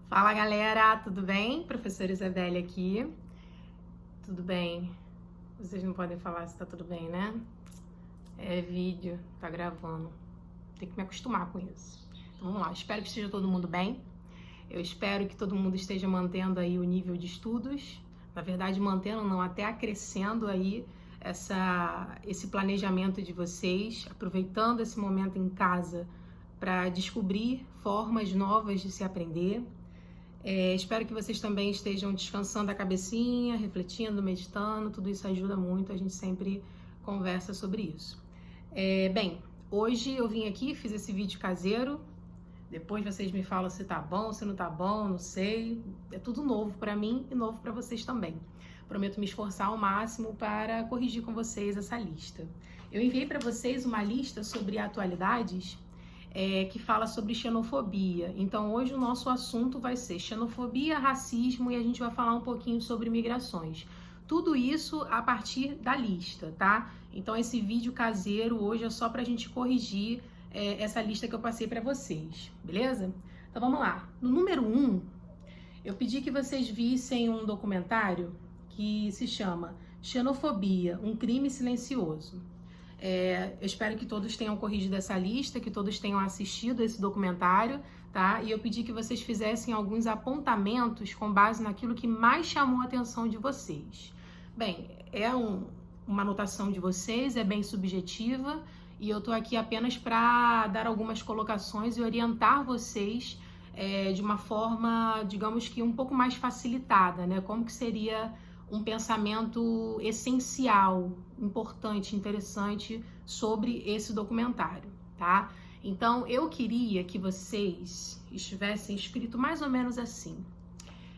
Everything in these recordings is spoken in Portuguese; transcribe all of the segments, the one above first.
Fala galera, tudo bem? Professora Isabelle aqui. Tudo bem? Vocês não podem falar se tá tudo bem, né? É vídeo, tá gravando. Tem que me acostumar com isso. Então vamos lá, espero que esteja todo mundo bem. Eu espero que todo mundo esteja mantendo aí o nível de estudos. Na verdade, mantendo não, até acrescendo aí esse planejamento de vocês, aproveitando esse momento em casa para descobrir formas novas de se aprender. Espero que vocês também estejam descansando a cabecinha, refletindo, meditando, tudo isso ajuda muito, a gente sempre conversa sobre isso. Bem, hoje eu vim aqui, fiz esse vídeo caseiro, depois vocês me falam se tá bom, se não tá bom, não sei, é tudo novo para mim e novo para vocês também. Prometo me esforçar ao máximo para corrigir com vocês essa lista. Eu enviei para vocês uma lista sobre atualidades que fala sobre xenofobia. Então hoje o nosso assunto vai ser xenofobia, racismo e a gente vai falar um pouquinho sobre migrações. Tudo isso a partir da lista, tá? Então esse vídeo caseiro hoje é só pra gente corrigir essa lista que eu passei pra vocês, beleza? Então vamos lá. No número 1, eu pedi que vocês vissem um documentário que se chama Xenofobia, um crime silencioso. Eu espero que todos tenham corrigido essa lista, que todos tenham assistido esse documentário, tá? E eu pedi que vocês fizessem alguns apontamentos com base naquilo que mais chamou a atenção de vocês. Bem, uma anotação de vocês, é bem subjetiva, e eu tô aqui apenas para dar algumas colocações e orientar vocês de uma forma, digamos que um pouco mais facilitada, né? Como que seria um pensamento essencial, importante, interessante sobre esse documentário, tá? Então, eu queria que vocês estivessem escrito mais ou menos assim.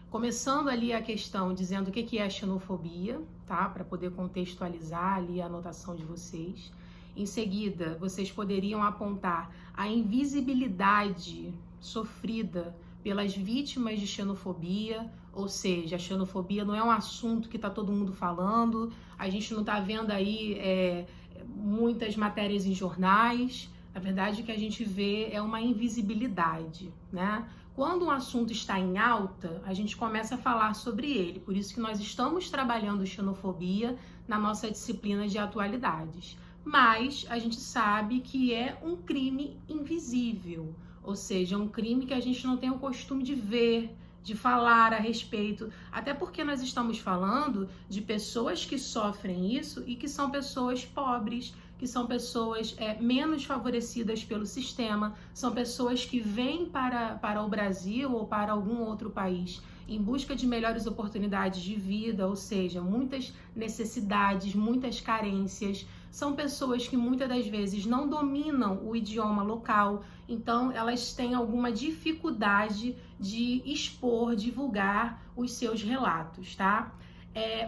Começando ali a questão dizendo o que é xenofobia, tá? Para poder contextualizar ali a anotação de vocês. Em seguida, vocês poderiam apontar a invisibilidade sofrida pelas vítimas de xenofobia, ou seja, a xenofobia não é um assunto que está todo mundo falando, a gente não está vendo aí muitas matérias em jornais, na verdade o que a gente vê é uma invisibilidade, né? Quando um assunto está em alta, a gente começa a falar sobre ele, por isso que nós estamos trabalhando xenofobia na nossa disciplina de atualidades. Mas a gente sabe que é um crime invisível, ou seja, um crime que a gente não tem o costume de ver, de falar a respeito, até porque nós estamos falando de pessoas que sofrem isso e que são pessoas pobres, que são pessoas menos favorecidas pelo sistema, são pessoas que vêm para o Brasil ou para algum outro país em busca de melhores oportunidades de vida, ou seja, muitas necessidades, muitas carências. São pessoas que muitas das vezes não dominam o idioma local, então elas têm alguma dificuldade de expor, divulgar os seus relatos, tá?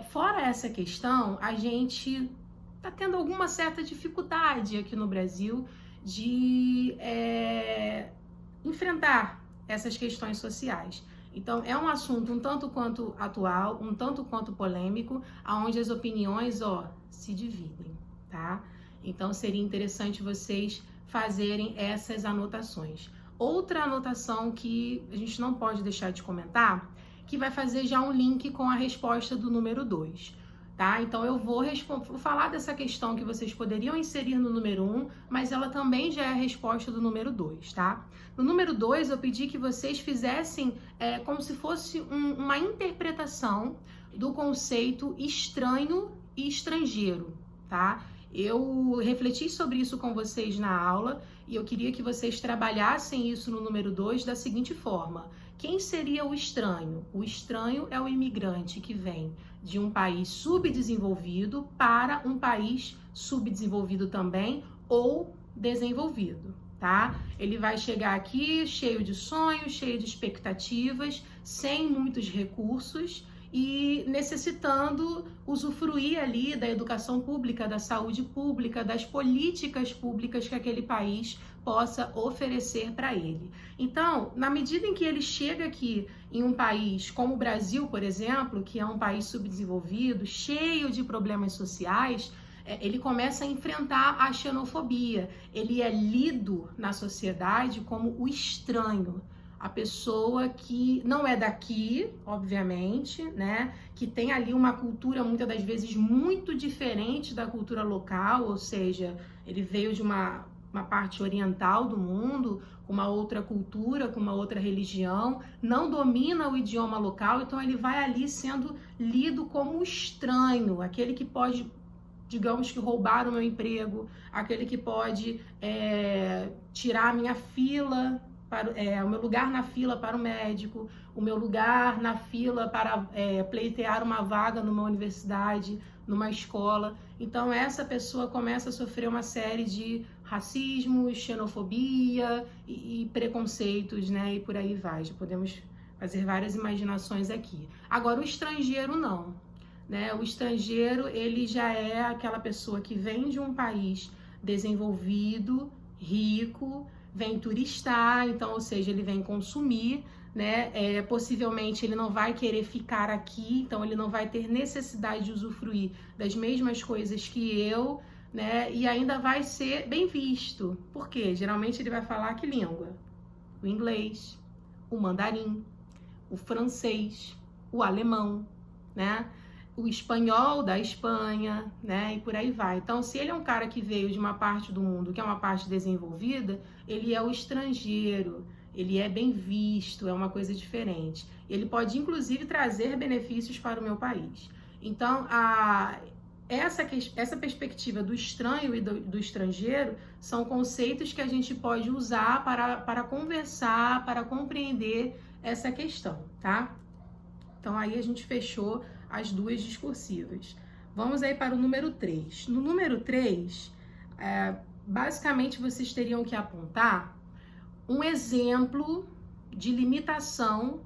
Fora essa questão, a gente está tendo alguma certa dificuldade aqui no Brasil de enfrentar essas questões sociais. Então, é um assunto um tanto quanto atual, um tanto quanto polêmico, onde as opiniões, se dividem, tá? Então, seria interessante vocês fazerem essas anotações. Outra anotação que a gente não pode deixar de comentar, que vai fazer já um link com a resposta do número 2. Tá? Então eu vou falar dessa questão que vocês poderiam inserir no número 1, mas ela também já é a resposta do número 2, tá? No número 2 eu pedi que vocês fizessem como se fosse uma interpretação do conceito estranho e estrangeiro, tá? Eu refleti sobre isso com vocês na aula e eu queria que vocês trabalhassem isso no número 2 da seguinte forma. Quem seria o estranho? O estranho é o imigrante que vem de um país subdesenvolvido para um país subdesenvolvido também ou desenvolvido, tá? Ele vai chegar aqui cheio de sonhos, cheio de expectativas, sem muitos recursos e necessitando usufruir ali da educação pública, da saúde pública, das políticas públicas que aquele país possa oferecer para ele. Então, na medida em que ele chega aqui em um país como o Brasil, por exemplo, que é um país subdesenvolvido, cheio de problemas sociais, ele começa a enfrentar a xenofobia. Ele é lido na sociedade como o estranho, a pessoa que não é daqui, obviamente, né? Que tem ali uma cultura muitas das vezes muito diferente da cultura local, ou seja, ele veio de uma parte oriental do mundo, com uma outra cultura, com uma outra religião, não domina o idioma local, então ele vai ali sendo lido como estranho, aquele que pode, digamos que, roubar o meu emprego, aquele que pode tirar a minha fila, o meu lugar na fila para o médico, o meu lugar na fila para pleitear uma vaga numa universidade, numa escola. Então essa pessoa começa a sofrer uma série de racismo, xenofobia e preconceitos, né? E por aí vai. Já podemos fazer várias imaginações aqui. Agora, o estrangeiro não, né? O estrangeiro, ele já é aquela pessoa que vem de um país desenvolvido, rico, vem turistar, então, ou seja, ele vem consumir, né? Possivelmente ele não vai querer ficar aqui, então ele não vai ter necessidade de usufruir das mesmas coisas que eu, né? E ainda vai ser bem visto. Por quê? Geralmente ele vai falar que língua? O inglês, o mandarim, o francês, o alemão, né? O espanhol da Espanha, né? E por aí vai. Então, se ele é um cara que veio de uma parte do mundo que é uma parte desenvolvida, ele é o estrangeiro, ele é bem visto, é uma coisa diferente. Ele pode, inclusive, trazer benefícios para o meu país. Então, essa perspectiva do estranho e do estrangeiro são conceitos que a gente pode usar para conversar, para compreender essa questão, tá? Então, aí a gente fechou as duas discursivas. Vamos aí para o número 3. No número 3, basicamente vocês teriam que apontar um exemplo de limitação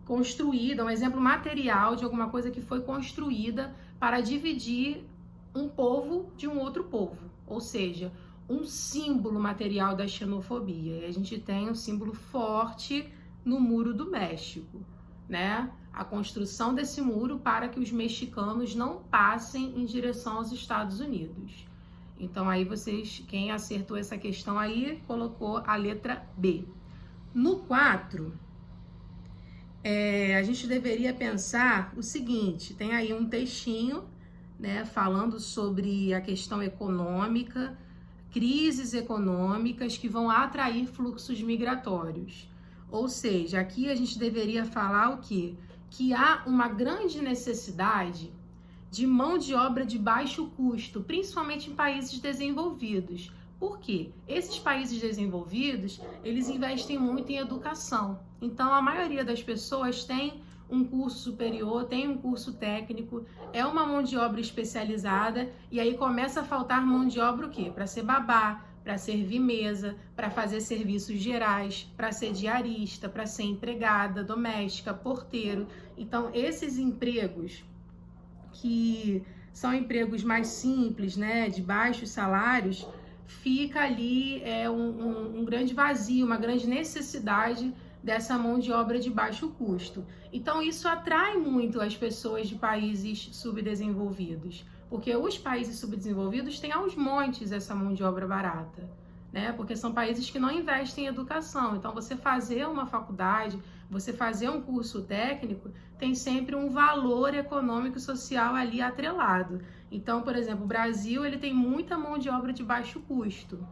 construída, um exemplo material de alguma coisa que foi construída para dividir um povo de um outro povo, ou seja, um símbolo material da xenofobia. E a gente tem um símbolo forte no Muro do México, né? A construção desse muro para que os mexicanos não passem em direção aos Estados Unidos. Então aí vocês, quem acertou essa questão aí, colocou a letra B. No 4, a gente deveria pensar o seguinte, tem aí um textinho, né, falando sobre a questão econômica, crises econômicas que vão atrair fluxos migratórios. Ou seja, aqui a gente deveria falar o quê? Que há uma grande necessidade de mão de obra de baixo custo, principalmente em países desenvolvidos. Por quê? Esses países desenvolvidos, eles investem muito em educação. Então, a maioria das pessoas tem um curso superior, tem um curso técnico, é uma mão de obra especializada, e aí começa a faltar mão de obra o quê? Para ser babá, para servir mesa, para fazer serviços gerais, para ser diarista, para ser empregada doméstica, porteiro. Então, esses empregos que são empregos mais simples, né, de baixos salários, fica ali um grande vazio, uma grande necessidade dessa mão de obra de baixo custo. Então, isso atrai muito as pessoas de países subdesenvolvidos, porque os países subdesenvolvidos têm aos montes essa mão de obra barata, né? Porque são países que não investem em educação. Então, você fazer uma faculdade, você fazer um curso técnico, tem sempre um valor econômico e social ali atrelado. Então, por exemplo, o Brasil, ele tem muita mão de obra de baixo custo,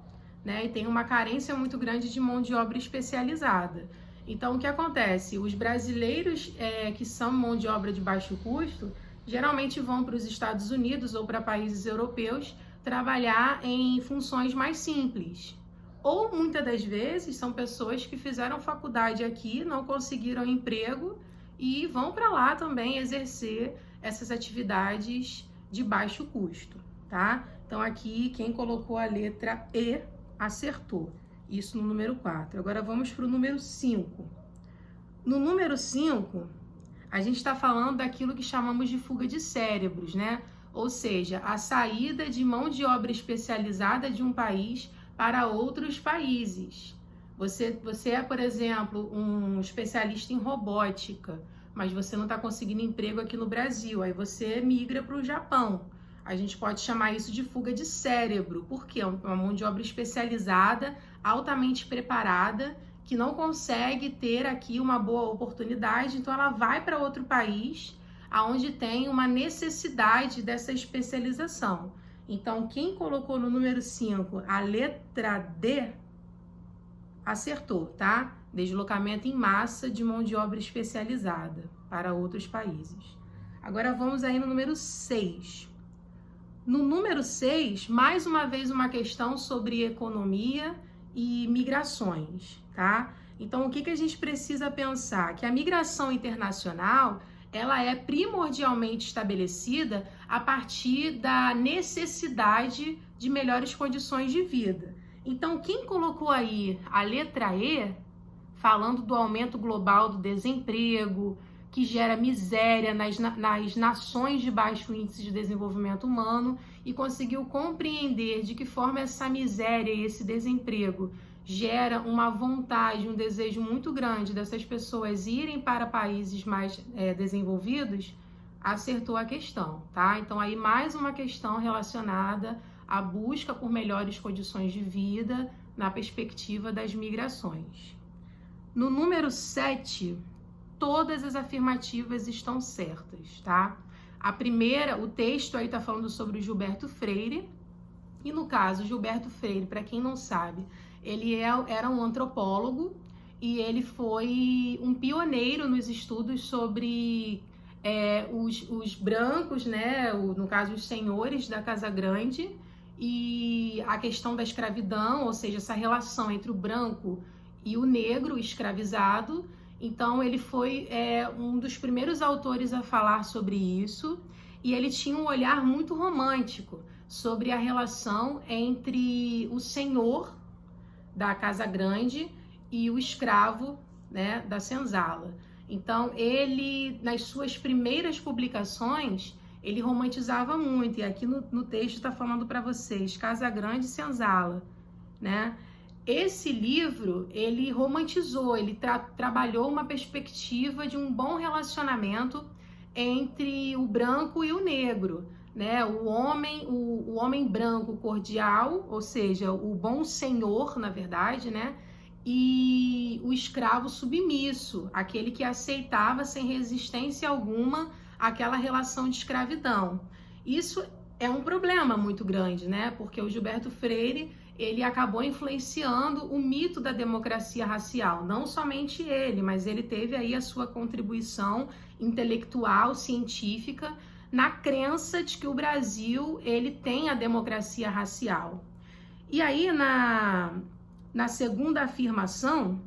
né? E tem uma carência muito grande de mão de obra especializada. Então, o que acontece? Os brasileiros que são mão de obra de baixo custo, geralmente vão para os Estados Unidos ou para países europeus trabalhar em funções mais simples. Ou, muitas das vezes, são pessoas que fizeram faculdade aqui, não conseguiram emprego e vão para lá também exercer essas atividades de baixo custo, tá? Então, aqui, quem colocou a letra E acertou. Isso no número 4. Agora, vamos para o número 5. No número 5, a gente está falando daquilo que chamamos de fuga de cérebros, né? Ou seja, a saída de mão de obra especializada de um país para outros países. Você é, por exemplo, um especialista em robótica, mas você não está conseguindo emprego aqui no Brasil, aí você migra para o Japão. A gente pode chamar isso de fuga de cérebro, porque é uma mão de obra especializada, altamente preparada, que não consegue ter aqui uma boa oportunidade, então ela vai para outro país aonde tem uma necessidade dessa especialização. Então, quem colocou no número 5 a letra D, acertou, tá? Deslocamento em massa de mão de obra especializada para outros países. Agora vamos aí no número 6. No número 6, mais uma vez uma questão sobre economia e migrações, tá? Então, o que a gente precisa pensar? Que a migração internacional, ela é primordialmente estabelecida a partir da necessidade de melhores condições de vida. Então, quem colocou aí a letra E, falando do aumento global do desemprego, que gera miséria nas nações de baixo índice de desenvolvimento humano, e conseguiu compreender de que forma essa miséria e esse desemprego gera uma vontade, um desejo muito grande dessas pessoas irem para países mais desenvolvidos, acertou a questão, tá? Então aí mais uma questão relacionada à busca por melhores condições de vida na perspectiva das migrações. No número 7, todas as afirmativas estão certas, tá? A primeira, o texto aí tá falando sobre o Gilberto Freire, e no caso, Gilberto Freire, para quem não sabe, ele era um antropólogo e ele foi um pioneiro nos estudos sobre os brancos, né? No caso, os senhores da Casa Grande, e a questão da escravidão, ou seja, essa relação entre o branco e o negro escravizado. Então, ele foi um dos primeiros autores a falar sobre isso, e ele tinha um olhar muito romântico sobre a relação entre o senhor da Casa Grande e o escravo, né, da senzala. Então, ele, nas suas primeiras publicações, ele romantizava muito, e aqui no texto está falando para vocês, Casa Grande e Senzala, né? Esse livro, ele romantizou, ele trabalhou uma perspectiva de um bom relacionamento entre o branco e o negro, né? O homem branco cordial, ou seja, o bom senhor, na verdade, né? E o escravo submisso, aquele que aceitava sem resistência alguma aquela relação de escravidão. Isso é um problema muito grande, né? Porque o Gilberto Freire, ele acabou influenciando o mito da democracia racial. Não somente ele, mas ele teve aí a sua contribuição intelectual, científica, na crença de que o Brasil, ele tem a democracia racial. E aí, na segunda afirmação,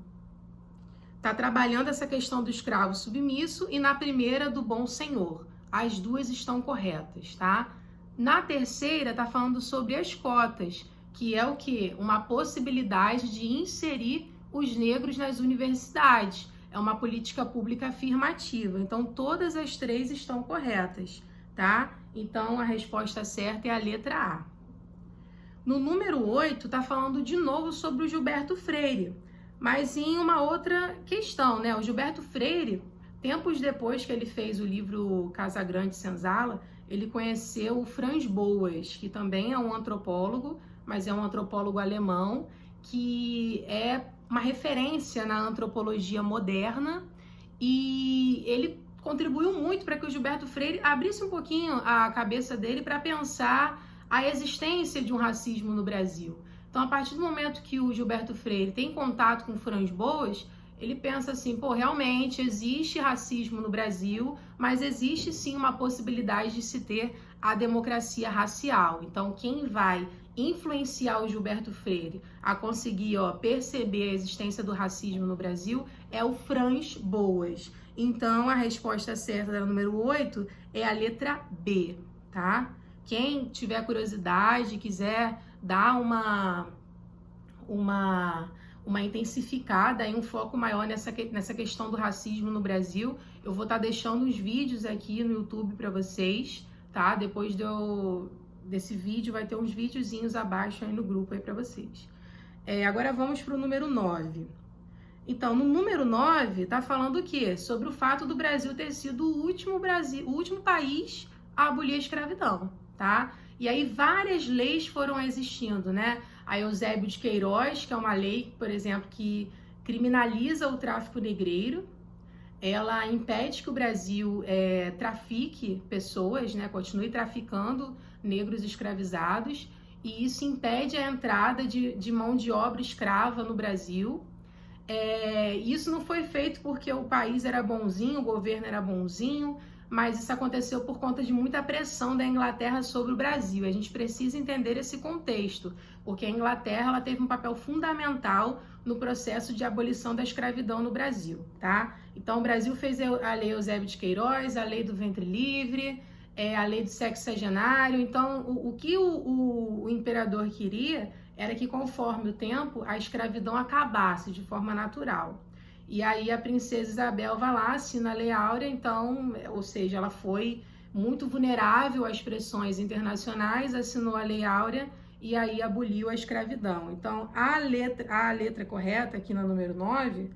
está trabalhando essa questão do escravo submisso, e na primeira, do bom senhor. As duas estão corretas, tá? Na terceira, está falando sobre as cotas, que é o quê? Uma possibilidade de inserir os negros nas universidades. É uma política pública afirmativa. Então, todas as três estão corretas, tá? Então, a resposta certa é a letra A. No número 8, está falando de novo sobre o Gilberto Freire, mas em uma outra questão, né? O Gilberto Freire, tempos depois que ele fez o livro Casa Grande e Senzala, ele conheceu o Franz Boas, que também é um antropólogo, mas é um antropólogo alemão, que é uma referência na antropologia moderna, e ele contribuiu muito para que o Gilberto Freire abrisse um pouquinho a cabeça dele para pensar a existência de um racismo no Brasil. Então, a partir do momento que o Gilberto Freire tem contato com o Franz Boas, ele pensa assim, pô, realmente existe racismo no Brasil, mas existe sim uma possibilidade de se ter a democracia racial. Então, quem vai influenciar o Gilberto Freire a conseguir perceber a existência do racismo no Brasil é o Franz Boas. Então, a resposta certa da número 8 é a letra B, tá? Quem tiver curiosidade, quiser dar uma intensificada e um foco maior nessa questão do racismo no Brasil, eu vou estar deixando os vídeos aqui no YouTube para vocês, tá? Depois desse vídeo vai ter uns videozinhos abaixo aí no grupo aí para vocês. Agora vamos para o número 9. Então, no número 9, tá falando o quê? Sobre o fato do Brasil ter sido o último país a abolir a escravidão, tá? E aí várias leis foram existindo, né? A Eusébio de Queiroz, que é uma lei, por exemplo, que criminaliza o tráfico negreiro, ela impede que o Brasil trafique pessoas, né, continue traficando negros escravizados, e isso impede a entrada de mão de obra escrava no Brasil. Isso não foi feito porque o país era bonzinho, o governo era bonzinho, mas isso aconteceu por conta de muita pressão da Inglaterra sobre o Brasil. A gente precisa entender esse contexto, porque a Inglaterra ela teve um papel fundamental no processo de abolição da escravidão no Brasil, tá? Então o Brasil fez a Lei Eusébio de Queiroz, a Lei do Ventre Livre, a Lei do Sexagenário. Então o que o imperador queria era que, conforme o tempo, a escravidão acabasse de forma natural. E aí a princesa Isabel vai lá, assina a Lei Áurea, então, ou seja, ela foi muito vulnerável às pressões internacionais, assinou a Lei Áurea e aí aboliu a escravidão. Então, a letra correta, aqui na número 9,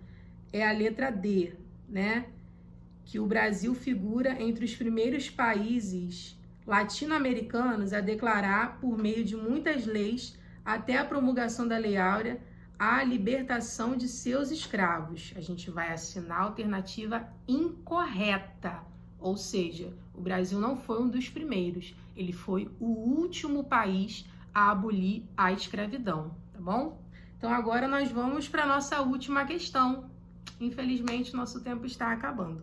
é a letra D, né? Que o Brasil figura entre os primeiros países latino-americanos a declarar, por meio de muitas leis, até a promulgação da Lei Áurea, a libertação de seus escravos. A gente vai assinar a alternativa incorreta, ou seja, o Brasil não foi um dos primeiros, ele foi o último país a abolir a escravidão, tá bom? Então agora nós vamos para a nossa última questão. Infelizmente, nosso tempo está acabando.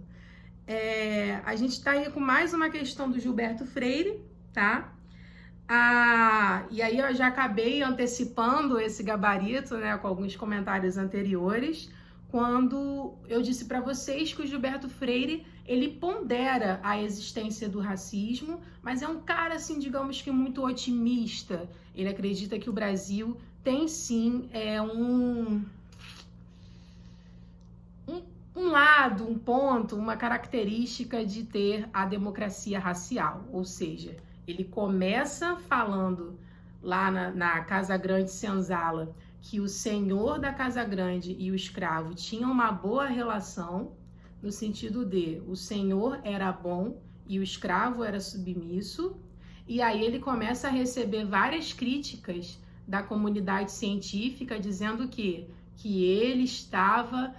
A gente está aí com mais uma questão do Gilberto Freire, tá? E aí eu já acabei antecipando esse gabarito, né, com alguns comentários anteriores, quando eu disse para vocês que o Gilberto Freire, ele pondera a existência do racismo, mas é um cara, assim, digamos que muito otimista. Ele acredita que o Brasil tem, sim, um lado, um ponto, uma característica de ter a democracia racial, ou seja, ele começa falando lá na Casa Grande Senzala que o senhor da Casa Grande e o escravo tinham uma boa relação, no sentido de o senhor era bom e o escravo era submisso, e aí ele começa a receber várias críticas da comunidade científica dizendo que ele estava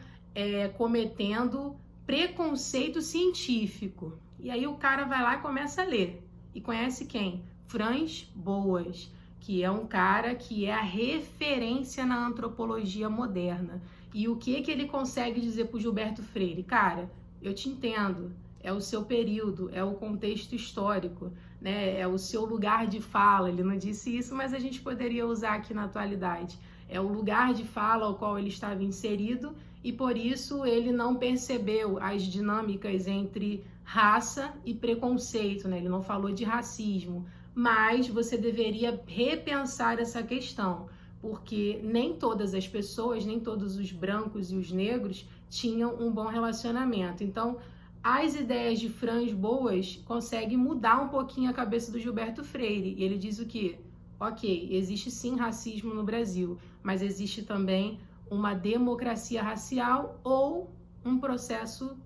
cometendo preconceito científico. E aí o cara vai lá e começa a ler. E conhece quem? Franz Boas, que é um cara que é a referência na antropologia moderna. E o que ele consegue dizer para o Gilberto Freire? Cara, eu te entendo, é o seu período, é o contexto histórico, né? É o seu lugar de fala. Ele não disse isso, mas a gente poderia usar aqui na atualidade. É o lugar de fala ao qual ele estava inserido e por isso ele não percebeu as dinâmicas entre raça e preconceito, né? Ele não falou de racismo, mas você deveria repensar essa questão, porque nem todas as pessoas, nem todos os brancos e os negros tinham um bom relacionamento. Então, as ideias de Franz Boas conseguem mudar um pouquinho a cabeça do Gilberto Freire. E ele diz o quê? Ok, existe sim racismo no Brasil, mas existe também uma democracia racial ou um processo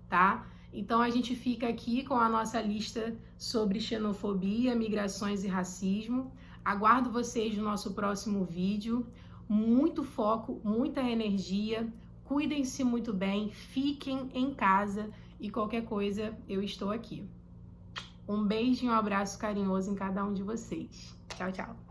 tá? Então a gente fica aqui com a nossa lista sobre xenofobia, migrações e racismo. Aguardo vocês no nosso próximo vídeo. Muito foco, muita energia. Cuidem-se muito bem, fiquem em casa e qualquer coisa eu estou aqui. Um beijo e um abraço carinhoso em cada um de vocês. Tchau, tchau.